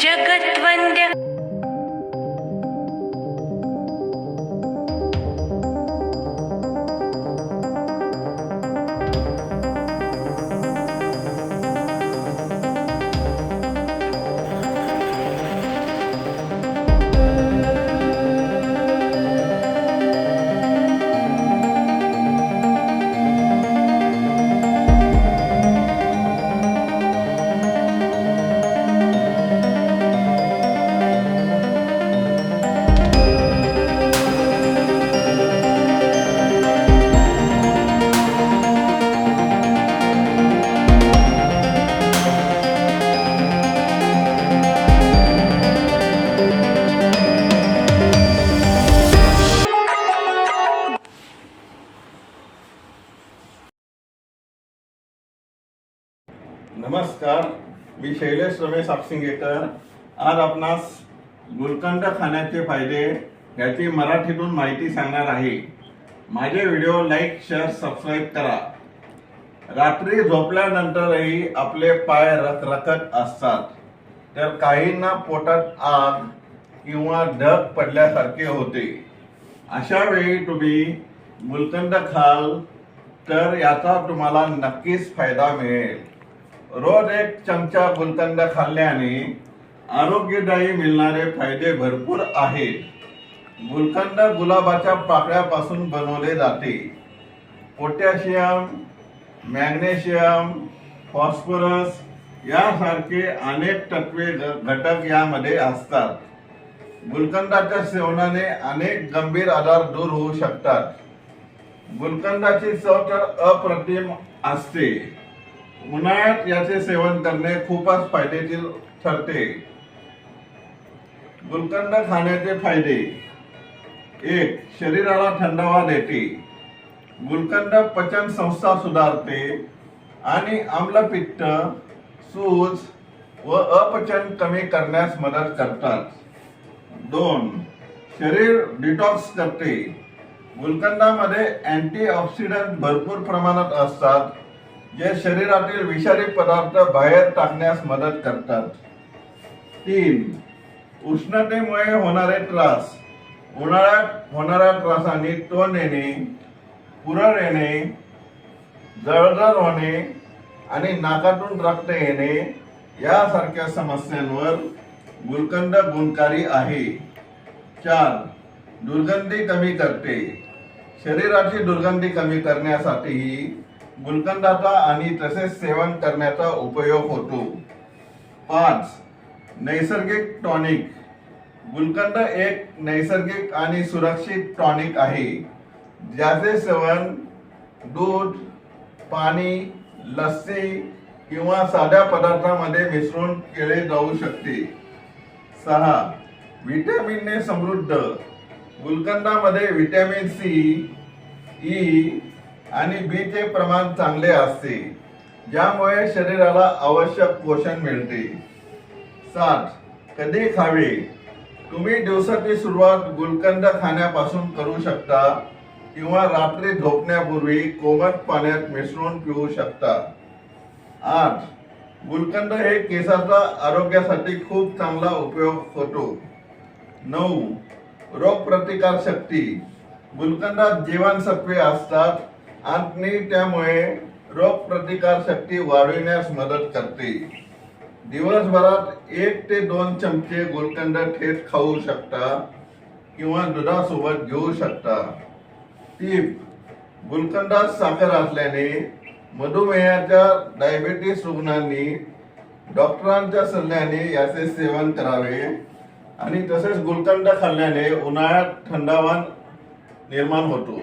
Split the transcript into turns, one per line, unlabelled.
जगद्वन्द्य
नमस्कार, मी शैलेश रमेश आपसिंगेकर आज आपणास गुलकंद खाण्याचे फायदे याची मराठीतून माहिती सांगणार आहे। माझे व्हिडिओ लाईक, शेअर, सबस्क्राईब करा। रात्री झोपल्यानंतरही आपले पाय रखरखत असतात, तर काहींना पोटात आग किंवा ढग पडल्यासारखे होते। अशा वेळी तुम्ही गुलकंद खाल तर याचा तुम्हाला नक्कीच फायदा मिळेल। रोज एक चमचा गुलकंद खाल्ल्याने आरोग्यदायी मिळणारे फायदे भरपूर आहेत। गुलकंद गुलाबाच्या पाकळ्यापासून बनवले जाते। पोटॅशियम, मॅग्नेशियम, फॉस्फरस यासारखे अनेक तत्वे घटक यामध्ये असतात। गुलकंदाच्या सेवनाने अनेक गंभीर आजार दूर होऊ शकतात। गुलकंदाची चव तर अप्रतिम असते। उन्हाळ्यात याचे सेवन करणे खूपच फायदेशीर ठरते। गुलकंद खाण्याचे फायदे: 1. शरीराला थंडावा देते। गुलकंद पचन संस्था सुधारते आणि आम्लपित्त, सूज व अपचन कमी करण्यास मदत करतात। 2. शरीर डिटॉक्स करते। गुलकंदामध्ये अँटीऑक्सिडंट भरपूर प्रमाणात असतात, जे शरीरातील विषारी पदार्थ बाहेर टाकण्यास मदत करतात। 3. उष्णतेमुळे होणारे त्रास। उन्हाळ्यात होणाऱ्या त्रासाने तोंड येणे, पुरळ येणे, जळजळ होणे आणि नाकातून रक्त येणे यासारख्या समस्यांवर गुलकंद गुणकारी आहे। 4. दुर्गंधी कमी करते। शरीराची दुर्गंधी कमी करण्यासाठीही गुलकंदाचा आणि तसेच सेवन करण्याचा उपयोग होतो। 5. नैसर्गिक टॉनिक। गुलकंद एक नैसर्गिक आणि सुरक्षित टॉनिक आहे, ज्याचे सेवन दूध, पाणी, लस्सी किंवा साध्या पदार्थांमध्ये मिसळून केले जाऊ शकते। 6. व्हिटॅमिनने समृद्ध। गुलकंदामध्ये व्हिटॅमिन सी, ई आणि बी चे प्रमाण चांगले असते, ज्यामुळे शरीराला आवश्यक पोषण मिळते। 7. कधी खावे? तुम्ही दिवसाची सुरुवात गुलकंद खाण्यापासून करू शकता किंवा रात्री झोपण्यापूर्वी कोमट पाण्यात मिसळून पिऊ शकता। 8. गुलकंद हे केसाच्या आरोग्यासाठी खूप चांगला उपयोग होतो। 9. रोगप्रतिकार शक्ती। गुलकंदात जीवनसत्वे असतात आणि त्यामुळे रोगप्रतिकार शक्ती वाढविण्यास मदत करते। दिवसभरात 1 ते 2 चमचे गुलकंद थेट खाऊ शकता किंवा दुधासोबत घेऊ शकता। टीप: गुलकंदात साखर असल्याने मधुमेहाच्या डायबिटीस रुग्णांनी डॉक्टरांच्या सल्ल्याने याचे सेवन करावे आणि तसेच गुलकंद खाल्ल्याने उन्हाळ्यात थंडावा निर्माण होतो।